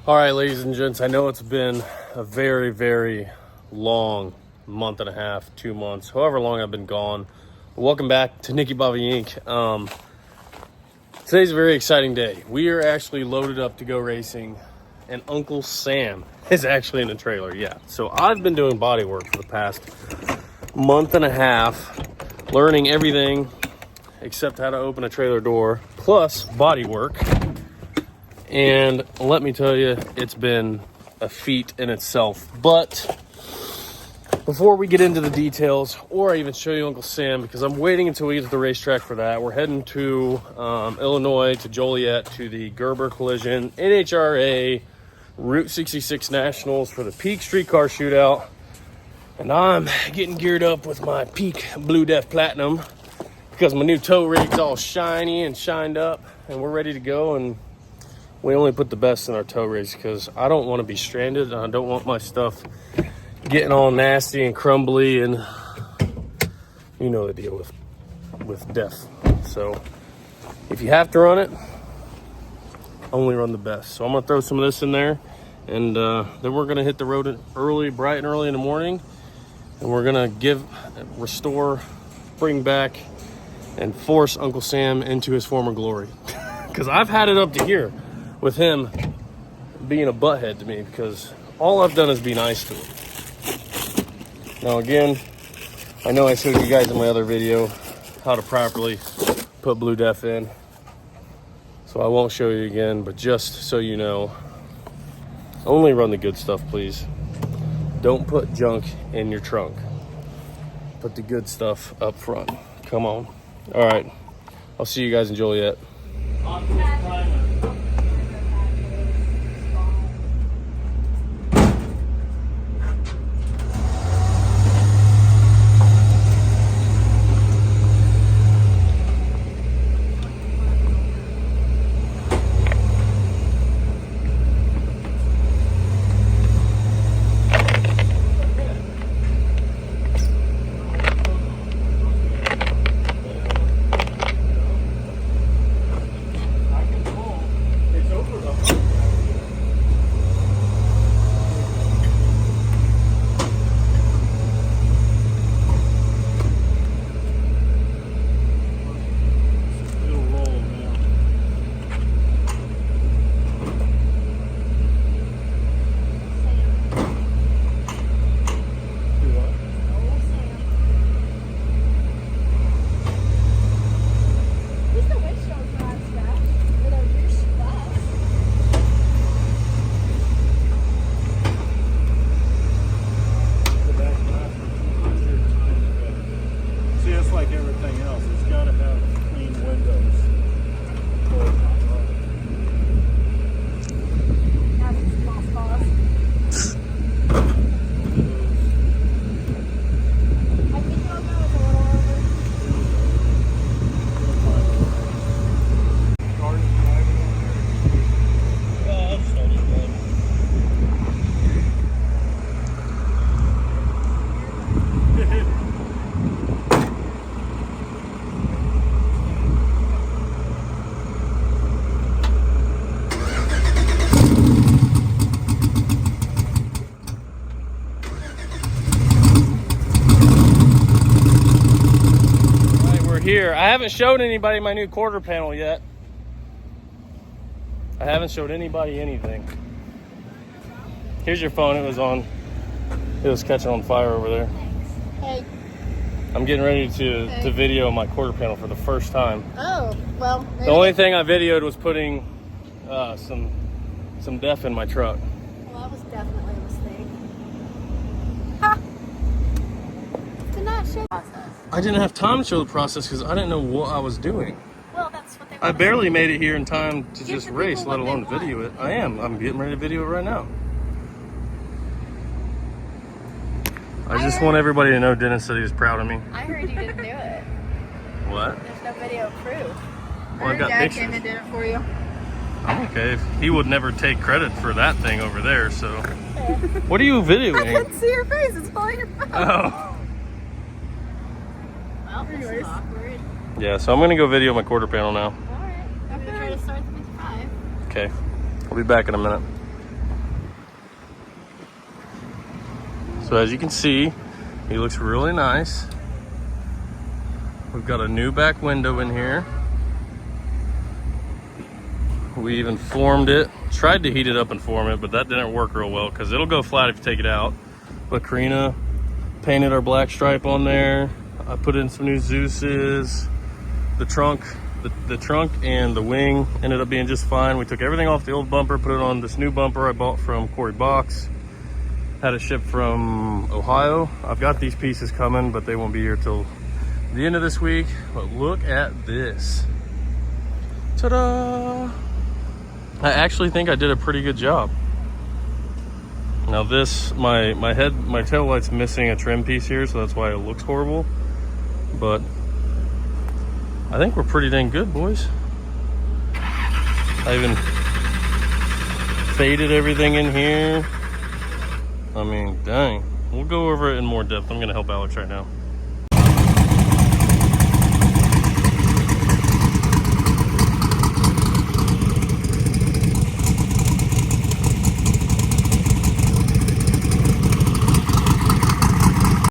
All right, ladies and gents, I know it's been a very, very long month and a half, 2 months, however long I've been gone. Welcome back to Nickky Inc. Today's a very exciting day. We are actually loaded up to go racing, and Uncle Sam is actually in the trailer, yeah. So I've been doing body work for the past month and a half, learning everything except how to open a trailer door, plus body work. And let me tell you, it's been a feat in itself. But before we get into the details, or I even show you Uncle Sam, because I'm waiting until we get to the racetrack for that. We're heading to Illinois, to Joliet, to the Gerber Collision, NHRA, Route 66 Nationals for the Peak Streetcar Shootout. And I'm getting geared up with my Peak Blue Def Platinum because my new tow rig's all shiny and shined up, and we're ready to go. And we only put the best in our tow rigs because I don't want to be stranded, and I don't want my stuff getting all nasty and crumbly, and you know the deal with death. So if you have to run it, only run the best. So I'm gonna throw some of this in there, and then we're gonna hit the road early, bright and early in the morning, and we're gonna restore, bring back, and force Uncle Sam into his former glory. Because I've had it up to here with him being a butthead to me, because all I've done is be nice to him. Now again, I know I showed you guys in my other video how to properly put Blue Def in, so I won't show you again, but just so you know, only run the good stuff, please. Don't put junk in your trunk. Put the good stuff up front. Come on. All right, I'll see you guys in Joliet. Here, I haven't showed anybody my new quarter panel yet. I haven't showed anybody anything. Here's your phone. It was catching on fire over there. Hey. I'm getting ready to video my quarter panel for the first time. Oh, well. The only thing I videoed was putting some def in my truck. Well, that was definitely a mistake. Ha! Did not show the process. I didn't have time to show the process because I didn't know what I was doing. Well, that's what they want. I barely made it here in time to just race, let alone video it. I am. I'm getting ready to video it right now. I just want everybody to know Dennis said he was proud of me. I heard you didn't do it. What? There's no video proof. Well, I got Dad pictures. came and did it for you. I'm okay. He would never take credit for that thing over there, so. What are you videoing? I couldn't see your face. It's all your phone. Oh. Well, this is awkward. Yeah, so I'm going to go video my quarter panel now. All right. I'm going to try to start the 55. Okay. I'll be back in a minute. So as you can see, he looks really nice. We've got a new back window in here. We even formed it. Tried to heat it up and form it, but that didn't work real well because it'll go flat if you take it out. But Karina painted our black stripe on there. I put in some new Zeus's. The trunk and the wing ended up being just fine. We took everything off the old bumper, put it on this new bumper I bought from Corey Box. Had it shipped from Ohio. I've got these pieces coming, but they won't be here till the end of this week. But look at this. Ta-da! I actually think I did a pretty good job. Now this, my tail light's missing a trim piece here, so that's why it looks horrible. But I think we're pretty dang good, boys. I even faded everything in here. I mean, dang. We'll go over it in more depth. I'm gonna help Alex right now.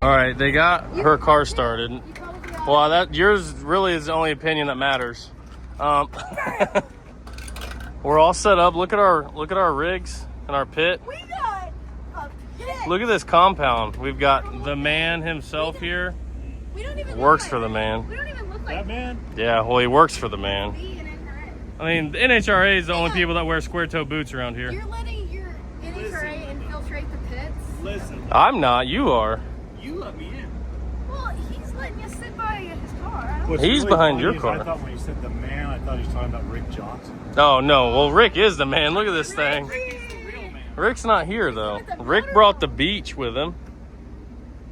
All right, they got her car started. Well, that yours really is the only opinion that matters. We're all set up. Look at our rigs and our pit. We got a pit. Look at this compound. We've got the man himself here. We don't even Works look for like the man. We don't even look like That man? Yeah, well, he works for the man. me and NHRA. I mean, the NHRA is the only people that wear square toe boots around here. You're letting your NHRA infiltrate the pits. Listen, I'm not. You are. you let me in. Well, he's letting you sit by his car. I don't What's He's really behind funny your is car. I thought when you said the man, I thought he was talking about Rick Johnson. Oh no. Well, Rick is the man. Look at this thing. Rick is the real man. Rick's not here though. Rick brought the beach with him.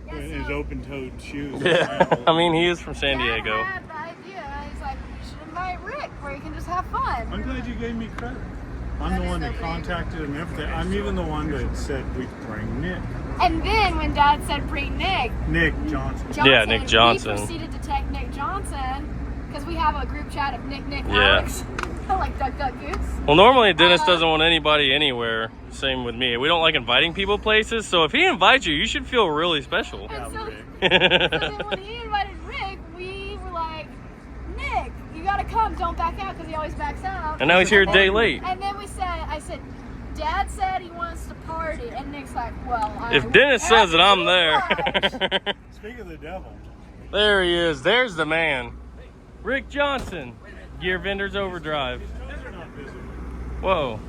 Yeah, In his so open-toed shoes. Yeah. I mean, he is from San Dad Diego. had the idea. He's like, we should invite Rick where you can just have fun. I'm glad you gave me credit. I'm That the is one so that big. contacted him and everything. I'm even the one that said we bring Nick. And then when Dad said bring Nick Nick Johnson. Yeah, Nick Johnson. we proceeded to take Nick Johnson because we have a group chat of Nick, Yeah. Alex. like Duck, Duck, Goose. Well, normally Dennis doesn't want anybody anywhere. Same with me. We don't like inviting people places. So if he invites you, you should feel really special. And so, Rick. so then when he invited Rick, we were like, Nick, you gotta come. Don't back out because he always backs out. And now he's here a And day then- late. And then I said, Dad said he wants to party. And Nick's like, well, If Dennis says it, I'm there. Speaking of the devil, There he is. There's the man. Rick Johnson. Gear Vendors Overdrive. these are not visible. Whoa.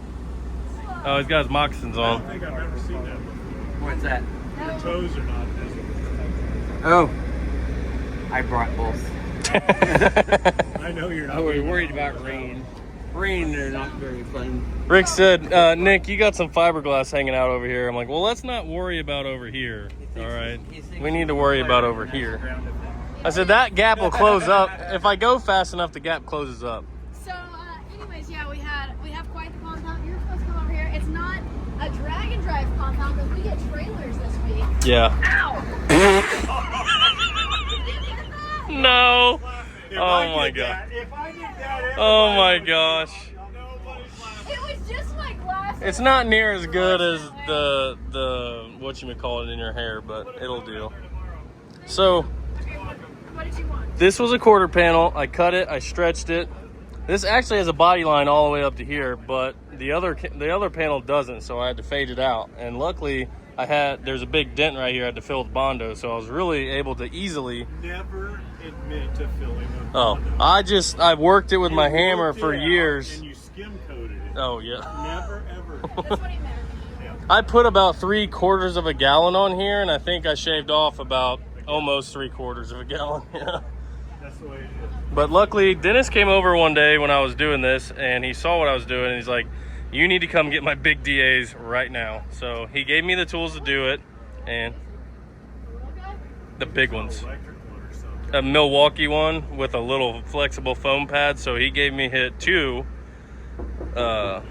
Oh, he's got his moccasins I on. don't think I've ever seen that before. What's that? Your toes are not visible. Oh, I brought both. I know you're not. Oh, we're worried about rain. Rain, they're not very fun. Rick said, Nick, you got some fiberglass hanging out over here. I'm like, well, let's not worry about over here. All right. We need to worry about over here. I said, that gap will close up. If I go fast enough, the gap closes up. So, anyways, yeah, we have quite the compound. You're supposed to come over here. It's not a drag and drive compound because we get trailers this week. Yeah. Ow! No. If Oh I my did God. that- If I did that, Oh my everybody would- gosh. Nobody's laughing. It was just my glasses. It's not near as good as the whatchamacallit in your hair, but it'll do. So What did you want? this was a quarter panel. I cut it, I stretched it. This actually has a body line all the way up to here, but the other panel doesn't, so I had to fade it out. And luckily there's a big dent right here I had to fill with Bondo, so I was really able to easily. Never admit to filling with Oh, Bondo. I've worked it with my You hammer worked for it out years. And you skim coated it. Oh yeah. Never ever. That's what he meant. I put about 3/4 of a gallon on here, and I think I shaved off about almost 3/4 of a gallon. Yeah. That's the way it is. But luckily, Dennis came over one day when I was doing this, and he saw what I was doing, and he's like, you need to come get my big DAs right now. So he gave me the tools to do it, and the big ones. Electric one or something. A Milwaukee one with a little flexible foam pad, so he gave me hit 2. Real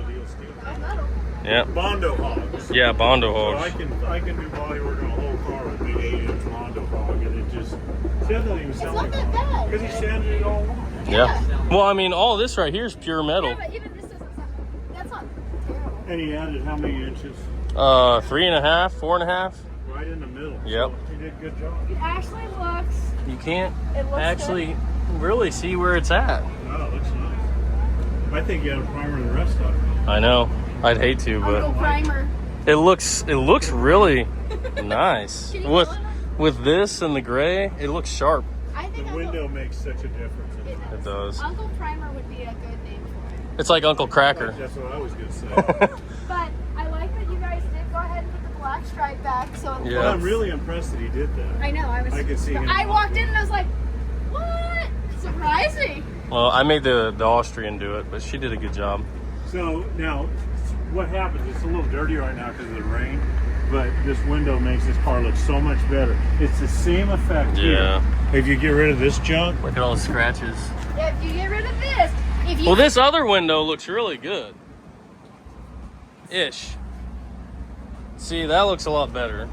deal steel. Yeah. Bondo hogs. Yeah, Bondo So hogs. I can do body work on a whole car with a big 8-inch Bondo hog, and it just. See, I thought he was It's selling not that bad. because he sanded it all on. Yeah. Well, I mean, all this right here is pure metal. Yeah, but even this doesn't sound. That's not terrible. And he added how many inches? 3.5, 4.5. right in the middle. Yep. So you did a good job. It actually looks. You can't It looks actually really see where it's at. Oh, it looks nice. I think you had a primer the rest of it. I know. I'd hate to, Uncle but Primer. it looks really nice. Can you With feel it? with this and the gray, it looks sharp. I think The window makes such a difference. It does. Uncle Primer would be a good name for it. It's like Uncle Cracker. That's what I was going to say. But I like that you guys did go ahead and put the black stripe back. So it Yeah. Well, I'm really impressed that he did that. I know. I could see him. I walked in and I was like, what? Surprising. Well, I made the Austrian do it, but she did a good job. So now, what happens? It's a little dirty right now because of the rain, but this window makes this car look so much better. It's the same effect Yeah. here. If you get rid of this junk, Look at all the scratches. If you get rid of this, if you Well, this other window looks really good. Ish. See, that looks a lot better.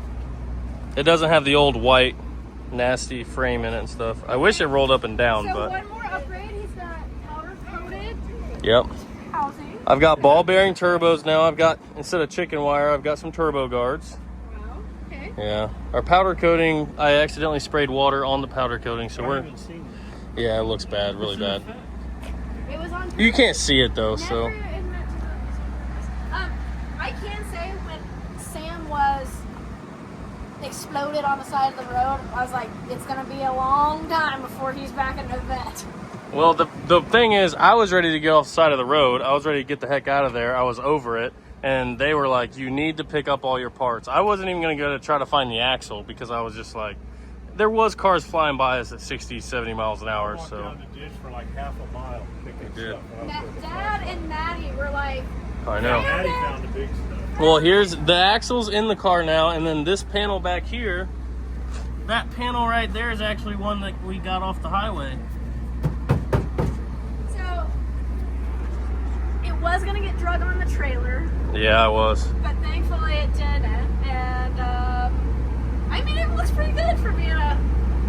It doesn't have the old white, nasty frame in it and stuff. I wish it rolled up and down, so but one more upgrade, he's got powder coated yep. housing. I've got ball bearing turbos now. I've got, instead of chicken wire, I've got some turbo guards. Wow. Okay. Yeah. Our powder coating, I accidentally sprayed water on the powder coating, so I we're, haven't seen it. yeah, it looks bad, really What's the bad. effect? It was on. You can't see it though, Never so. admit to I can say when Sam was exploded on the side of the road, I was like, it's gonna be a long time before he's back in the vet. Well, the thing is, I was ready to get off the side of the road. I was ready to get the heck out of there. I was over it. And they were like, you need to pick up all your parts. I wasn't even going to go to try to find the axle because I was just like, there was cars flying by us at 60, 70 miles an hour. Walked So down the ditch for like half a mile picking did. stuff up. Dad and Maddie were like, I know. Maddie found the big stuff. Well, here's the axle's in the car now. And then this panel back here, that panel right there is actually one that we got off the highway. so it was gonna get drug on the trailer, Yeah, I was. but thankfully it didn't. And I mean, it looks pretty good for being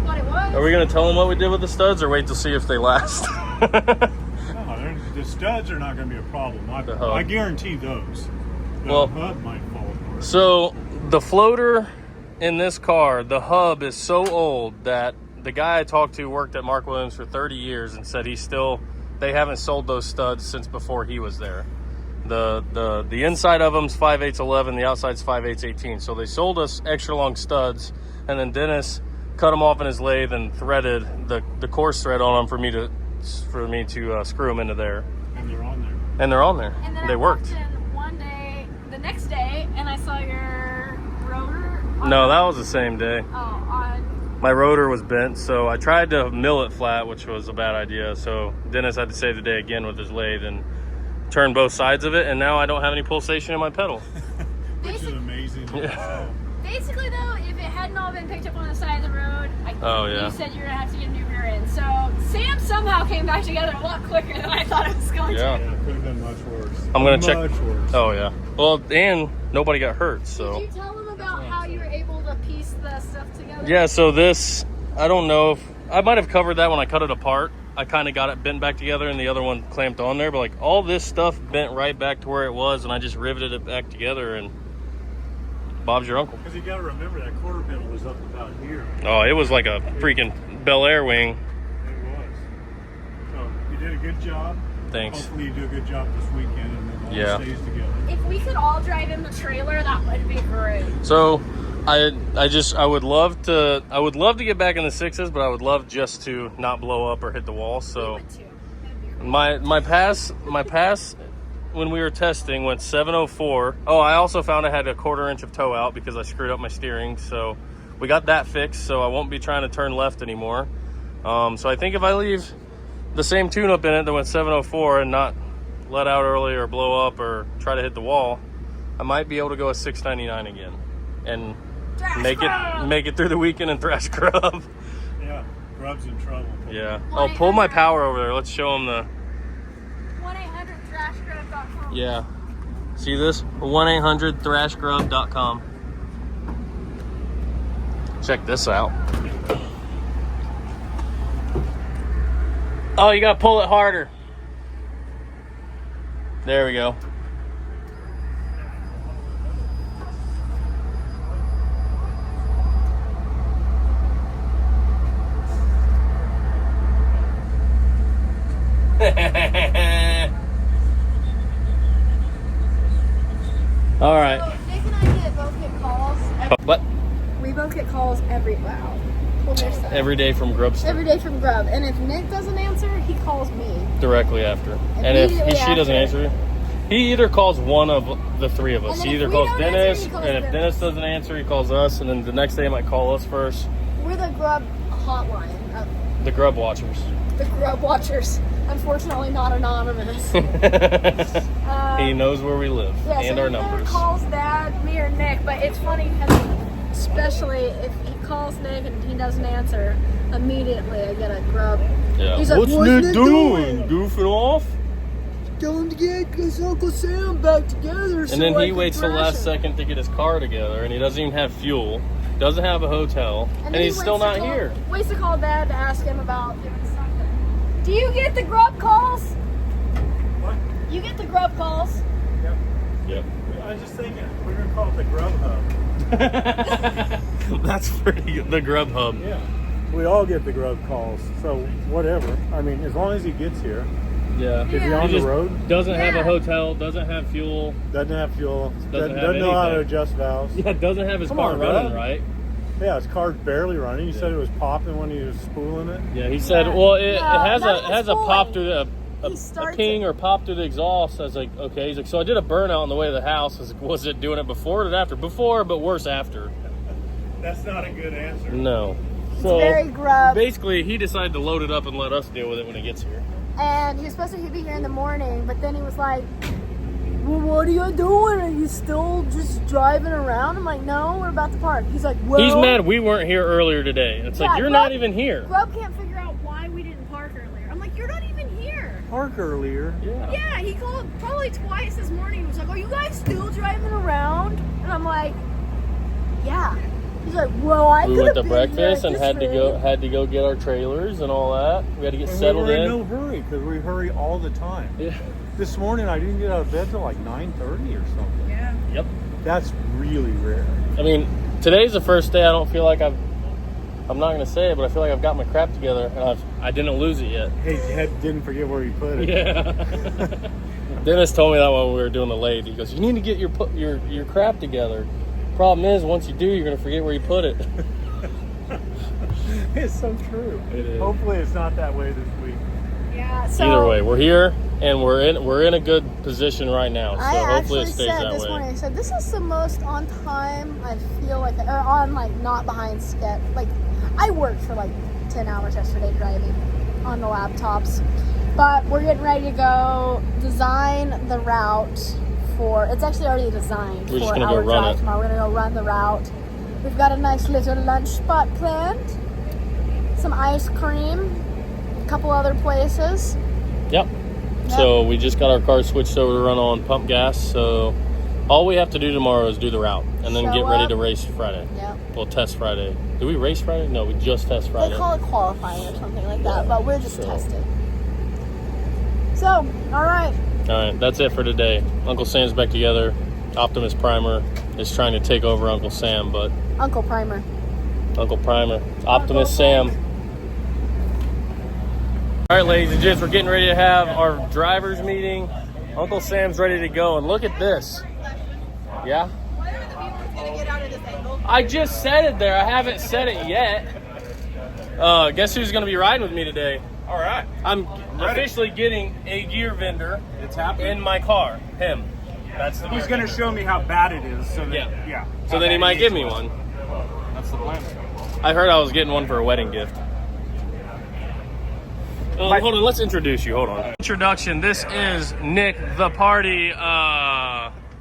what it was. Are we going to tell them what we did with the studs or wait to see if they last? No, the studs are not going to be a problem. The hub. I guarantee those. The Well- hub might fall apart. So the floater in this car, the hub is so old that the guy I talked to worked at Mark Williams for 30 years and said they haven't sold those studs since before he was there. The inside of them's 5/8 11, the outside's 5/8 18. So they sold us extra long studs, and then Dennis cut them off in his lathe and threaded the coarse thread on them for me to screw them into there, And they're on there. and they're on there. And then They I worked. walked in one day, the next day, and I saw your rotor. No, that was the same day. On My rotor was bent, so I tried to mill it flat, which was a bad idea. So Dennis had to save the day again with his lathe and turn both sides of it, and now I don't have any pulsation in my pedal. Which is amazing. Yeah. basically, though, if it hadn't all been picked up on the side of the road, Oh, yeah. you said you were gonna have to get a new rear end. So Sam somehow came back together a lot quicker than I thought it was going Yeah. Yeah, it could have been much worse. I'm gonna check. Much worse. Oh yeah. Well, and nobody got hurt, to. so. Did you tell them about how you were able to piece the stuff together? Yeah. So this, I don't know if I might have covered that when I cut it apart. I kind of got it bent back together, and the other one clamped on there. But like all this stuff bent right back to where it was, and I just riveted it back together. And Bob's your uncle. Because you got to remember that quarter panel was up about here. Oh, it was like a freaking Bel Air wing. It was. So you did a good job. Thanks. Hopefully you do a good job this weekend and it all Yeah. stays together. If we could all drive in the trailer, that would be great. So I would love to get back in the sixes, but I would love just to not blow up or hit the wall. So Me too. That'd be great. my pass when we were testing went 704. Oh, I also found I had a 1/4 inch of toe out because I screwed up my steering. So we got that fixed. So I won't be trying to turn left anymore. So I think if I leave the same tune-up in it that went 704 and not let out early or blow up or try to hit the wall, I might be able to go a 699 again and Thrash make Grub! it through the weekend and thrash Grub. Yeah, Grub's in trouble. Yeah. Oh, pull my power over there. Let's show them the. 1-800-ThrashGrub.com. Yeah. See this? 1-800-ThrashGrub.com. Check this out. Oh, you gotta pull it harder. There we go. All right. So Nick and I both get calls. But We both get calls every every day from Grub. every day from Grub, and if Nick doesn't answer, he calls me Directly after. And if she doesn't answer, he either calls one of the three of us. He either calls Dennis, and if Dennis doesn't answer, he calls us, and then the next day he might call us first. We're the Grub hotline. The Grub Watchers. The Grub Watchers. Unfortunately, not anonymous. He knows where we live and our numbers. Calls Dad, me, or Nick, but it's funny because especially if he calls Nick and he doesn't answer, immediately I get a Grub. Yeah. He's like, What's Nick doing? Goofing off? Going to get his Uncle Sam back together. And then he waits the last second to get his car together, and he doesn't even have fuel, doesn't have a hotel, and he's still not here. Waits to call Dad to ask him about doing something. Do you get the Grub calls? What? You get the Grub calls? Yep. I was just thinking, we're going to call it the Grub Hub. That's pretty good. The Grub Hub. Yeah. We all get the Grub calls, so whatever. I mean, as long as he gets here. Yeah. Is he on the road? Doesn't have a hotel, doesn't have fuel. Doesn't have fuel. Doesn't Doesn't know how to anything. adjust valves. Yeah, doesn't have his car running, right? Yeah, his car's barely running. He said it was popping when he was spooling it. Yeah, he said, well, it has a pop through the a ping or pop through the exhaust. I was like, okay. He's like, so I did a burnout on the way to the house. I was like, was it doing it before or after? Before, but worse after. That's not a good answer. No. So very Grub. Basically, he decided to load it up and let us deal with it when it gets here. And he was supposed to be here in the morning, but then he was like, well, what are you doing? Are you still just driving around? I'm like, no, we're about to park. He's like, well... He's mad we weren't here earlier today. It's like, you're not even here. Grub can't figure out why we didn't park earlier. I'm like, you're not even here. Park earlier? Yeah. Yeah, he called probably twice this morning. He was like, are you guys still driving around? And I'm like, yeah. He's like, well, we went to breakfast and had to go get our trailers and all that. We had to get settled in. We were in no hurry because we hurry all the time. Yeah. This morning I didn't get out of bed till like 9:30 or something. Yeah. Yep. That's really rare. I mean, today's the first day I don't feel like I'm not going to say it, but I feel like I've got my crap together and I didn't lose it yet. Hey, didn't forget where you put it. Yeah. Dennis told me that when we were doing the lathe. He goes, you need to get your crap together. Problem is, once you do, you're going to forget where you put it. It's so true. It is. Hopefully it's not that way this week. Yeah, so... Either way, we're here, and we're in a good position right now, so hopefully it stays that way. I said, this is the most on time I feel like, or on, like, not behind schedule. Like, I worked for, like, 10 hours yesterday driving on the laptops, but we're getting ready to go design the route for, it's actually already designed for our drive tomorrow. We're going to go run the route. We've got a nice little lunch spot planned, some ice cream, a couple other places. Yep. So we just got our car switched over to run on pump gas. So all we have to do tomorrow is do the route and then get ready to race Friday. Yep. We'll test Friday. Do we race Friday? No, we just test Friday. They call it qualifying or something like that, but we're just testing. So, all right. All right, that's it for today. Uncle Sam's back together. Optimus Primer is trying to take over Uncle Sam, but... Uncle Primer. Optimus Sam. All right, ladies and gents, we're getting ready to have our driver's meeting. Uncle Sam's ready to go, and look at this. Yeah? Why are the viewers going to get out of this angle? I just said it there. I haven't said it yet. Guess who's going to be riding with me today? All right. I'm officially getting a gear vendor in my car. Him. That's the He's going to show me how bad it is. So that, yeah. So then he might give me one. That's the plan. I heard I was getting one for a wedding gift. Hold on, let's introduce you. Hold on. Introduction. This is Nick, the party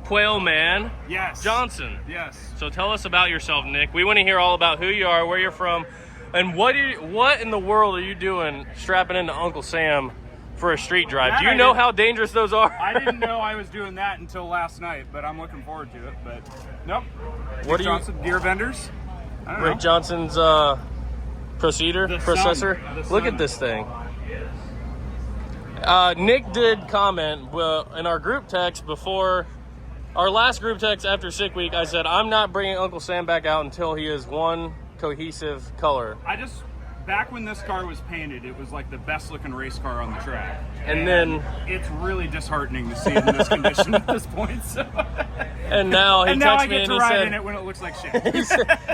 quail man. Yes. Johnson. Yes. So tell us about yourself, Nick. We want to hear all about who you are, where you're from, and what in the world are you doing strapping into Uncle Sam for a street drive? Do you know how dangerous those are? I didn't know I was doing that until last night, but I'm looking forward to it. But nope. What do you? Johnson, gear vendors. I don't Rick know. Johnson's processor. Look at this thing. Nick did comment in our group text before our last group text after SickWeek. I said, I'm not bringing Uncle Sam back out until he is one cohesive color. I just back when this car was painted, it was like the best looking race car on the track. And then it's really disheartening to see it in this condition at this point. So. And now he and now I texted me get and to he ride said, in it when it looks like shit.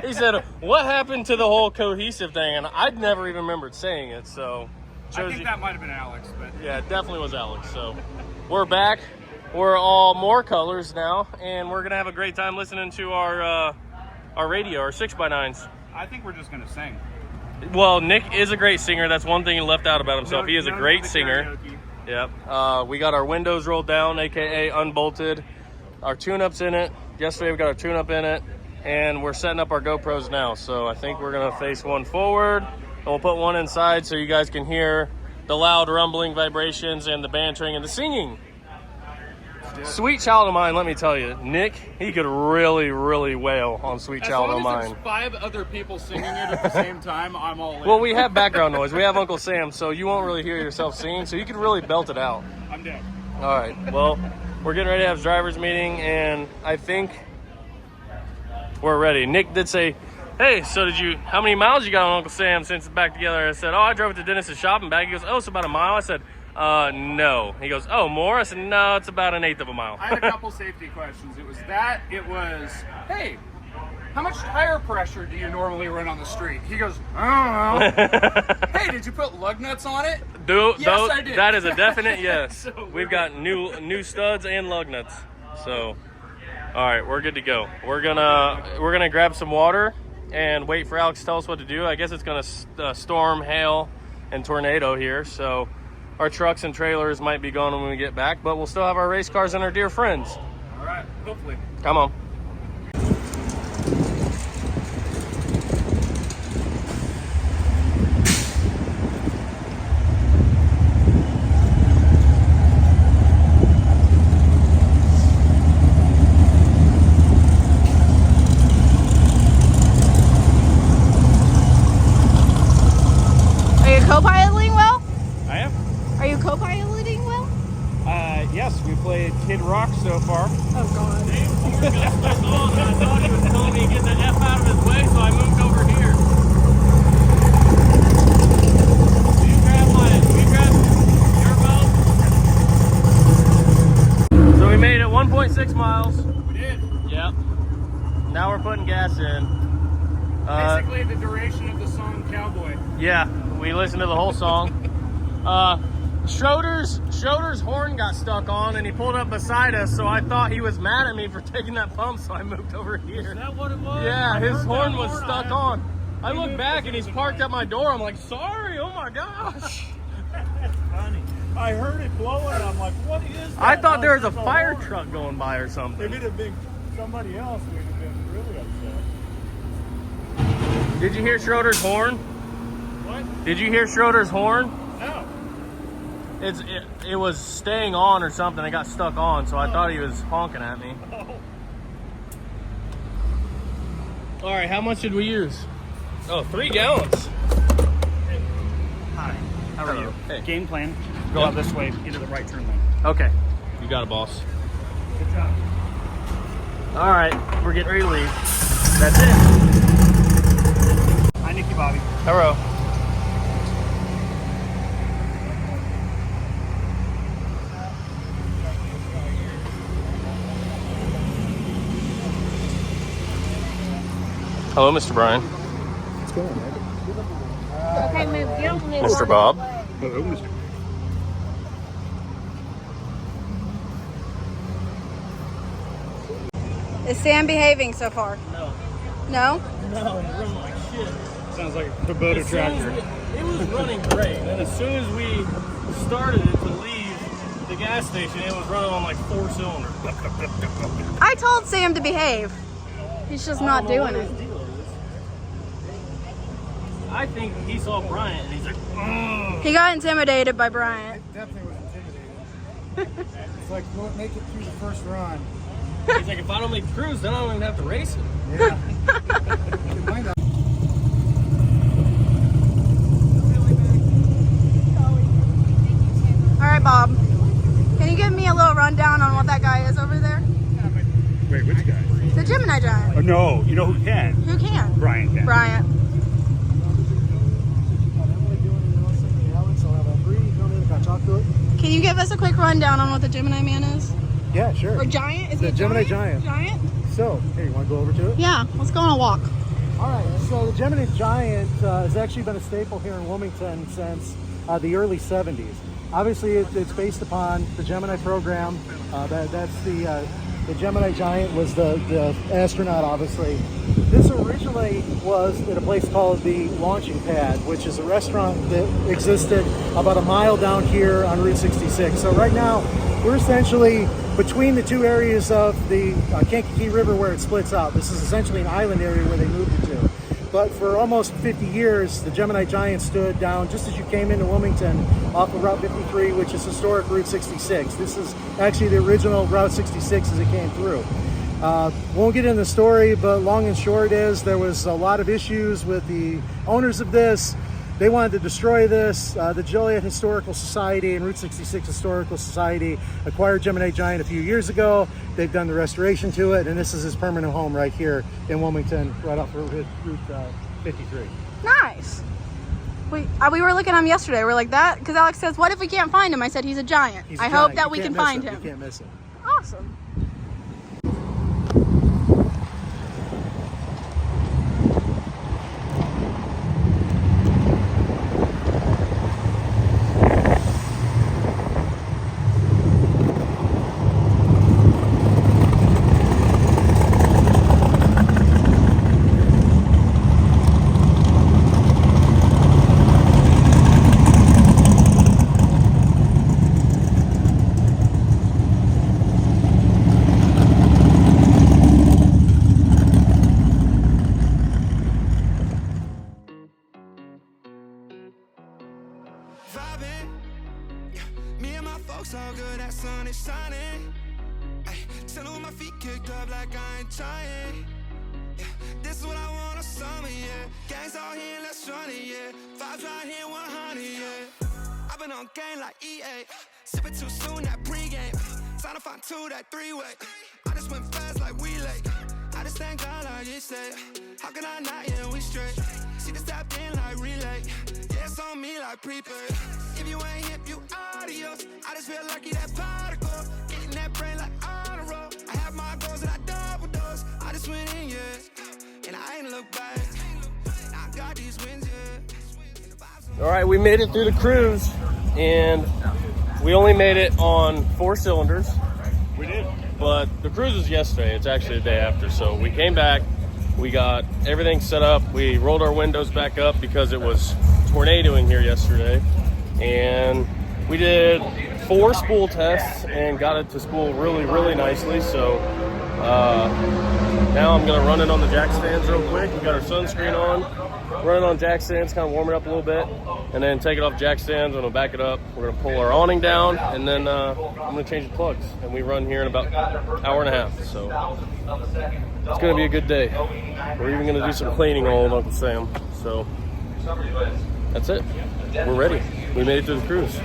he said, what happened to the whole cohesive thing? And I'd never even remembered saying it, so. I think that might have been Alex, but. Yeah, it definitely was Alex. So we're back. We're all more colors now, and we're going to have a great time listening to our radio, our 6x9s. I think we're just going to sing. Well, Nick is a great singer. That's one thing he left out about himself. He is a great singer. Karaoke. Yep. We got our windows rolled down, aka unbolted. Our tune-up's in it. Yesterday we got our tune-up in it, and we're setting up our GoPros now. So I think we're gonna face one forward, and we'll put one inside so you guys can hear the loud rumbling vibrations and the bantering and the singing. Sweet Child of Mine, let me tell you, Nick, he could really, really wail on Sweet Child of Mine. As long as there's 5 other people singing it at the same time, I'm all in. Well, we have background noise. We have Uncle Sam, so you won't really hear yourself singing, so you could really belt it out. I'm down. All right, well, we're getting ready to have driver's meeting, and I think we're ready. Nick did say, hey, so how many miles you got on Uncle Sam since it's back together? I said, I drove it to Dennis's shopping bag. He goes, it's about a mile. I said, no. He goes, more? I said, no, it's about 1/8 of a mile. I had a couple safety questions. It was, hey, how much tire pressure do you normally run on the street? He goes, I don't know. Hey, did you put lug nuts on it? Yes, I did. That is a definite yes. So We've got new studs and lug nuts. So, all right, we're good to go. We're gonna grab some water and wait for Alex to tell us what to do. I guess it's gonna storm, hail, and tornado here. So our trucks and trailers might be gone when we get back, but we'll still have our race cars and our dear friends. All right, hopefully. Come on. Are you co-piloting well? I am. Are you co-piloting well? Yes, we played Kid Rock so far. Oh God. I thought he was telling me to get the F out of his way, so I moved over here. Will you grab your boat? So we made it 1.6 miles. We did. Yep. Now we're putting gas in. Basically the duration of the song Cowboy. Yeah, we listened to the whole song. Schroeder's horn got stuck on, and he pulled up beside us, so I thought he was mad at me for taking that pump, so I moved over here. Is that what it was? Yeah, his horn was stuck on. I look back, and he's parked at my door. I'm like, sorry, oh my gosh. That's funny. I heard it blowing, and I'm like, what is that? I thought there was a It's fire horn. truck going by or If something. it had been somebody else, we'd have been really upset. Did you hear Schroeder's horn? What? Did you hear Schroeder's horn? No. It was staying on or something. It got stuck on, so I thought he was honking at me. Oh. All right, how much did we use? Oh, 3 gallons. Hi, how are you? Hey. Game plan, go out this way into the right turn lane. Okay, you got it, boss. Good job. All right, we're getting ready to leave. That's it. Hi, Nickky Bobby. Hello. Hello, Mr. Brian. What's going on, Okay, move. Get on this. Mr. Bob. Hello, Mr. Is Sam behaving so far? No. No? No, it run like shit. Sounds like a Kubota tractor. It was running great, and as soon as we started it to leave the gas station, it was running on like 4 cylinders. I told Sam to behave. He's just not doing it. I think he saw Bryant and he's like, ugh. He got intimidated by Bryant. Definitely was intimidated. It's like, won't make it through the first run. He's like, if I don't make the cruise, then I don't even have to race it. Yeah. Good mind that. All right, Bob. Can you give me a little rundown on what that guy is over there? Wait, which guy? The Gemini giant. Oh, no, you know who can? Who can? Brian can. Bryant. to it. Can you give us a quick rundown on what the Gemini Man is? Yeah, sure. Or Giant? Is The it Gemini Giant. Giant? So, here, you want to go over to it? Yeah, let's go on a walk. All right, so the Gemini Giant has actually been a staple here in Wilmington since the early 70s. Obviously, it's based upon the Gemini program. That's the Gemini Giant was the astronaut, obviously. This originally was at a place called the Launching Pad, which is a restaurant that existed about a mile down here on Route 66. So right now, we're essentially between the two areas of the Kankakee River where it splits out. This is essentially an island area where they moved it to. But for almost 50 years, the Gemini Giant stood down just as you came into Wilmington off of Route 53, which is historic Route 66. This is actually the original Route 66 as it came through. Won't get into the story, but long and short is there was a lot of issues with the owners of this. They wanted to destroy this. The Joliet Historical Society and Route 66 Historical Society acquired Gemini Giant a few years ago. They've done the restoration to it, and this is his permanent home right here in Wilmington, right off Route 53. Nice. We were looking at him yesterday. We're like that because Alex says, "What if we can't find him?" I said, "He's a giant." He's a I giant. hope that You we can't can miss find him. him. You can't miss him. Awesome. Folks all good, that sun is shining. Ay, chillin' with my feet kicked up like I ain't trying. Yeah, this is what I want on summer, yeah. Gangs all here, let's run it, yeah. Vibes right here, 100, yeah. I've been on game like EA. Sippin' too soon, that pregame. Time to find two, that three-way. I just went fast like we late. I just thank God like he said. How can I not, yeah, we straight. She just tapped in like relay. Yeah, it's on me like prepaid. If you ain't hip, you adios. I just feel lucky that particle. Getting that brain like on a roll. I have my goals and I double dose. I just went in, yeah. And I ain't look back. I got these wins, yeah. All right, we made it through the cruise, and we only made it on 4 cylinders. We did. But the cruise was yesterday. It's actually the day after. So we came back. We got everything set up. We rolled our windows back up because it was tornadoing here yesterday. And we did 4 spool tests and got it to spool really, really nicely. So now I'm going to run it on the jack stands real quick. We got our sunscreen on. Run it on jack stands, kind of warm it up a little bit. And then take it off jack stands. I'm going to back it up. We're going to pull our awning down. And then I'm going to change the plugs. And we run here in about an hour and a half. So it's going to be a good day. We're even going to do some cleaning on old Uncle Sam. So that's it. We're ready. We made it to the cruise.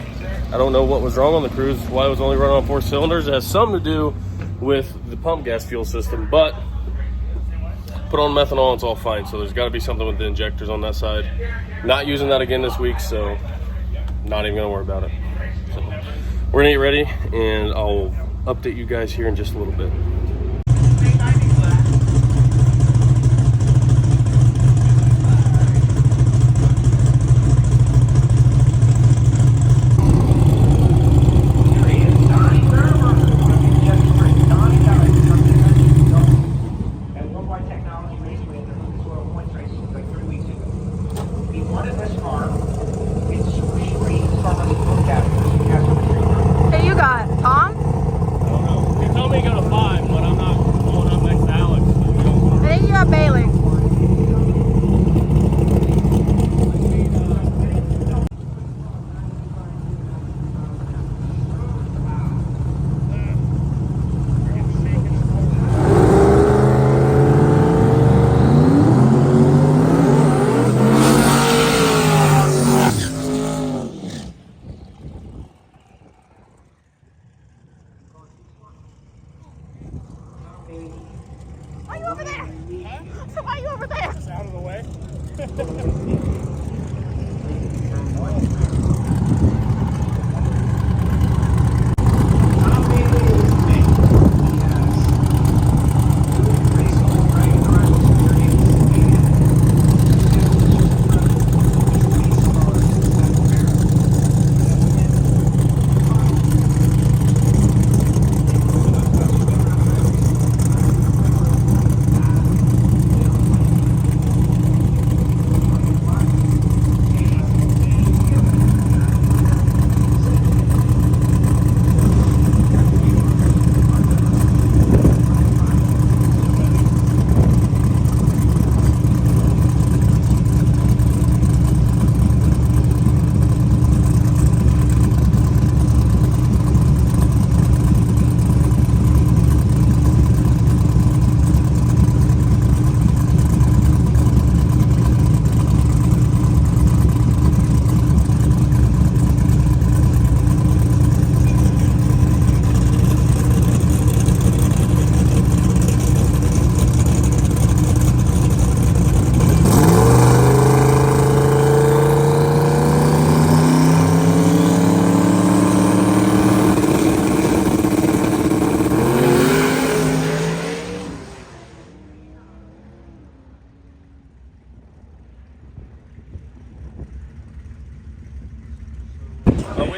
I don't know what was wrong on the cruise, why it was only running on 4 cylinders. It has something to do with the pump gas fuel system, but put on methanol, it's all fine. So there's got to be something with the injectors on that side. Not using that again this week, so not even going to worry about it. So we're going to get ready, and I'll update you guys here in just a little bit. Hey, you got Tom? I don't know. He told me to go to 5, but I'm not going up next to Alex. I think you got Bailey. Why are you over there? Huh? Why are you over there? It's out of the way.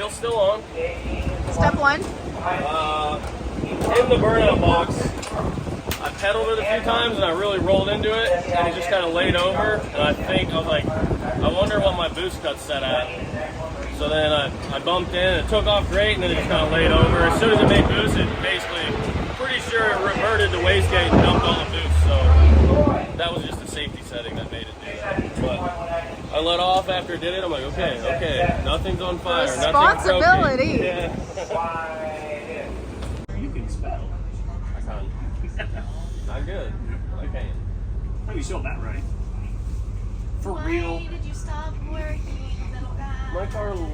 wheel's still on. Step one. In the burnout box, I pedaled it a few times and I really rolled into it, and it just kind of laid over. And I was like, I wonder what my boost cut's set at. So then I bumped in, it took off great, and then it just kind of laid over. As soon as it made boost, it basically, pretty sure it reverted to wastegate and dumped all the boost. So that was just a safety setting that made it do that. But I let off after it did it. I'm like, okay, nothing's on fire. Responsibility. Yeah. You can spell. I can. Not good. I can. Oh, you sold that right. For real. Why did you stop working? My car went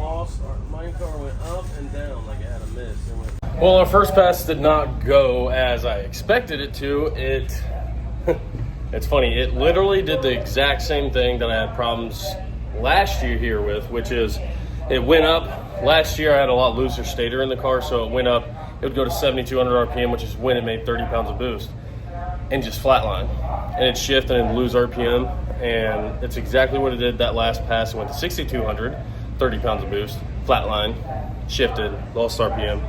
up and down like it had a miss. Well, our first pass did not go as I expected it to. It's funny, it literally did the exact same thing that I had problems last year here with, which is it went up. Last year I had a lot looser stator in the car, so it went up. It would go to 7,200 RPM, which is when it made 30 pounds of boost, and just flatline. And it'd shift and it'd lose RPM, and it's exactly what it did that last pass. It went to 6,200. 30 pounds of boost, flatline, shifted, lost RPM.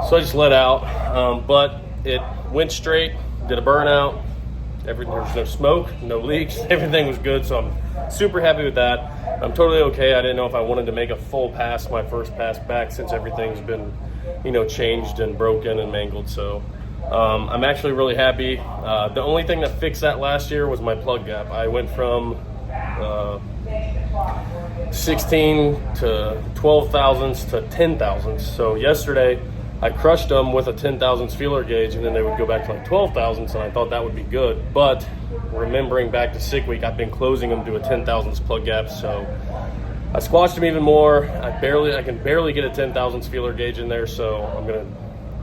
So I just let out, but it went straight, did a burnout. There was no smoke, no leaks, everything was good. So I'm super happy with that. I'm totally okay. I didn't know if I wanted to make a full pass, my first pass back, since everything's been, changed and broken and mangled. So I'm actually really happy. The only thing that fixed that last year was my plug gap. I went from 16 to 12 thousandths to 10 thousandths. So yesterday I crushed them with a 10 thousandths feeler gauge, and then they would go back to like 12 thousandths, and I thought that would be good. But remembering back to SickWeek, I've been closing them to a 10 thousandths plug gap, so I squashed them even more. I can barely get a 10 thousandths feeler gauge in there, so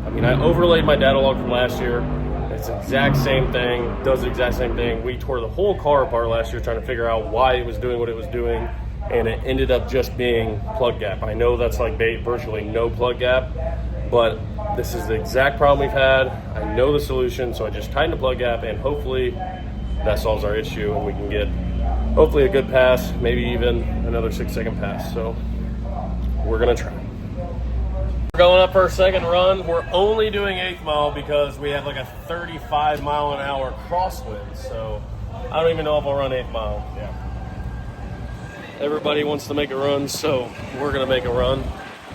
I overlaid my data log from last year. It's the exact same thing, does the exact same thing. We tore the whole car apart last year trying to figure out why it was doing what it was doing, and it ended up just being plug gap. I know that's like virtually no plug gap, but this is the exact problem we've had. I know the solution, so I just tightened the plug gap, and hopefully that solves our issue, and we can get hopefully a good pass, maybe even another 6-second pass. So we're gonna try. We're going up for our second run. We're only doing 8th mile because we have like a 35 mile an hour crosswind. So I don't even know if I'll run 8th mile. Yeah. Everybody wants to make a run, so we're gonna make a run.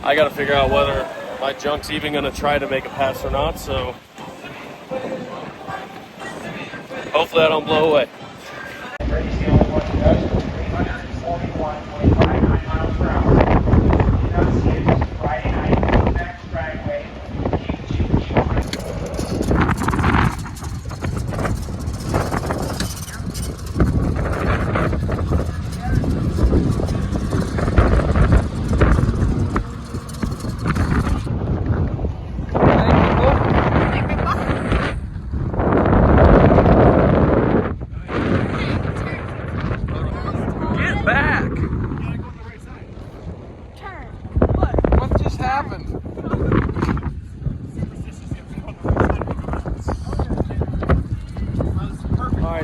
I gotta figure out whether my junk's even gonna try to make a pass or not, so hopefully I don't blow away.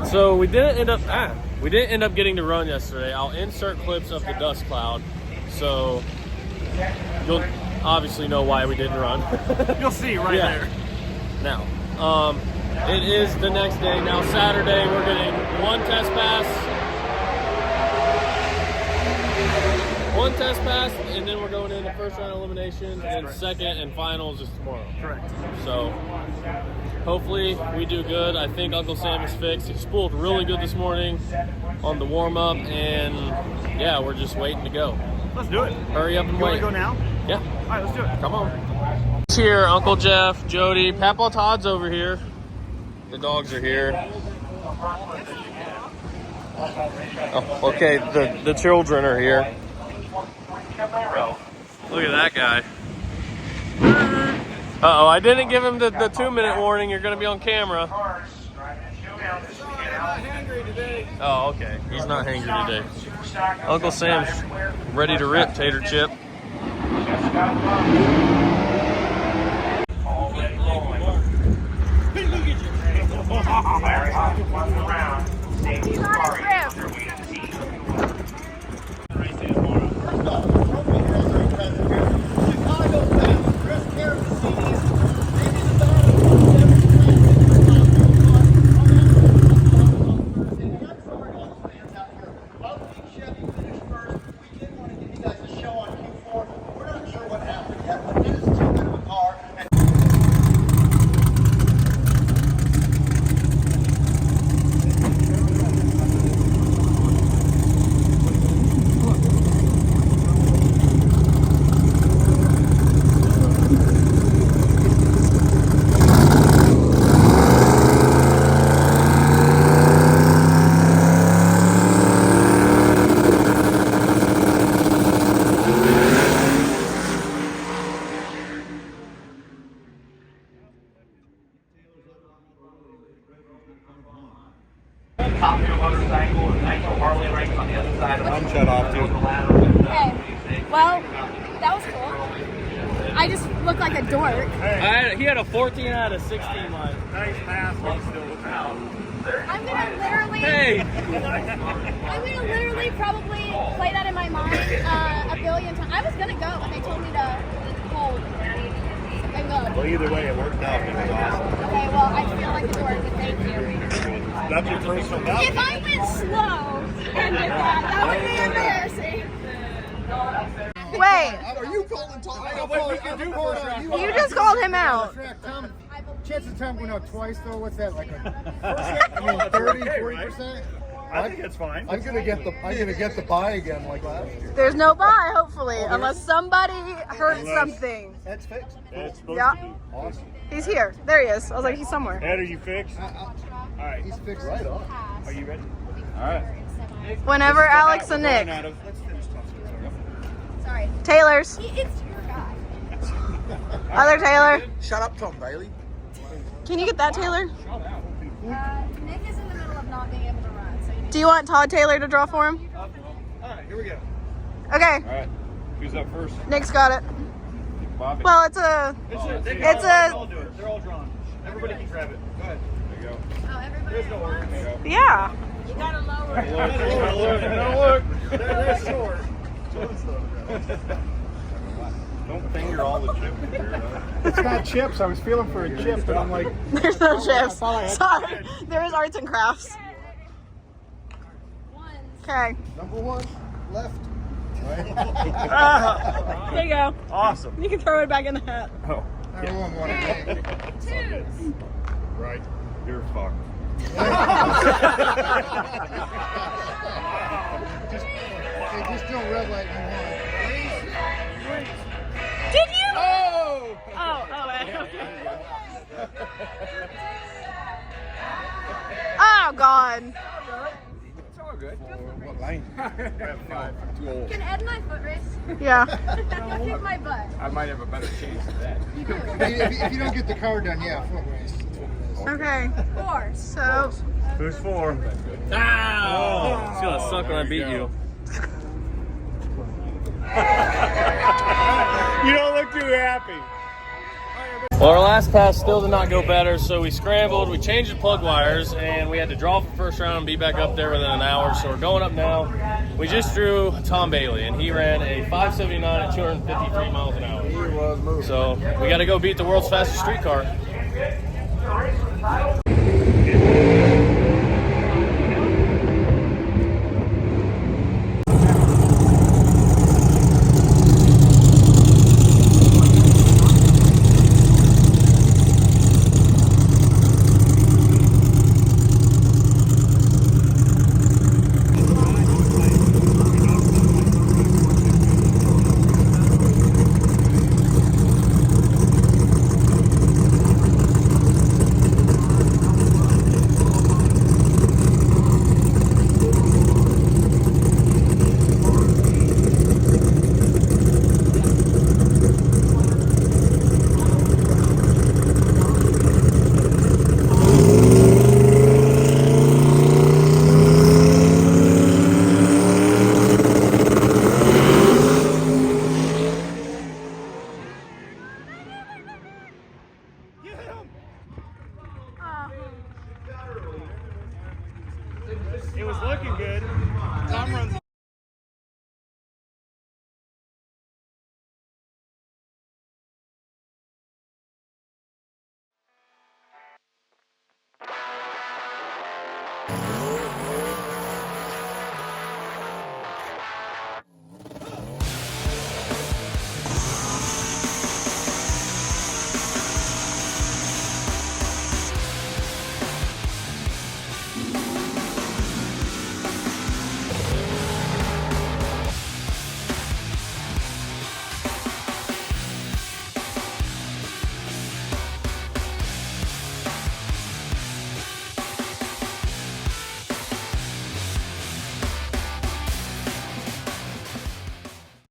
So we didn't end up getting to run yesterday. I'll insert clips of the dust cloud, so you'll obviously know why we didn't run. You'll see right there. Now, it is the next day. Now Saturday, we're getting one test pass, and then we're going into first round elimination, and second and finals is tomorrow. Correct. So hopefully we do good. I think Uncle Sam is fixed. He spooled really good this morning on the warm-up, and yeah, we're just waiting to go. Let's do it. Hurry up and wait. You want to go now? Yeah. All right, let's do it. Come on. Here, Uncle Jeff, Jody, Papa Todd's over here. The dogs are here. Oh, okay, the children are here. Look at that guy. Uh-oh, I didn't give him the 2-minute warning. You're going to be on camera. Oh, okay. He's not hangry today. Uncle Sam's ready to rip, Tater Chip. I'm shut off too. Okay. Well, that was cool. I just look like a dork. He had a 14 out of 16 line. Nice pass, but still I'm gonna literally probably play that in my mind a billion times. I was gonna go, but they told me to hold and go. Well, either way, it worked out. It was awesome. Okay, well, I feel like a dork, but thank you. That's your personal best. If I went slow and did that would be embarrassing. Wait. Are you calling Tom? You just called him out. Chance of Tom going out twice though. What's that like? 30, 40%. I think it's fine. I'm gonna get the buy again like last year. There's no buy, hopefully, unless somebody heard something. That's fixed. It's supposed Yeah. to be. Awesome. He's here. There he is. I was like, he's somewhere. Ed, are you fixed? All right. He's fixed right on. Are you ready? All right. Whenever Alex and Nick. Let's finish Sorry. Taylor's. It's your guy. Other Taylor. Shut up, Tom Bailey. Can you get that, Taylor? Shout out. Nick is in the middle of not being able to run. So do you want Todd Taylor to draw for him? All right, here we go. Okay. All right. Who's up first? Nick's got it. Bobby. Well, it's a. They'll do it. They're all drawn. Everybody can grab it. Go ahead. There you go. Oh, everybody. There's no order. There you go. Yeah. You gotta lower it. Look. They're short. Don't finger all the chips. It's not chips. I was feeling for a chip, but I'm like, There's no chips. Sorry. There is arts and crafts. Okay. number one, left. There you go. Awesome. You can throw it back in the hat. Oh. Number one, one. Right. You're fucked. Just don't red light me one. Did you? Oh! Oh, God. It's all good. What lane? Too old. Can Ed and I foot race? Yeah. Kick my butt. I might have a better chance of that. If you don't get the car done, yeah, foot race. Okay. 4. So. Who's 4? Ow! It's gonna suck when I beat you. You don't look too happy. Well, our last pass still did not go better, so we scrambled, we changed the plug wires, and we had to draw for first round and be back up there within an hour. So we're going up now. We just drew Tom Bailey, and he ran a 579 at 253 miles an hour. He was moving. So we got to go beat the world's fastest street car. It was looking good. Tom runs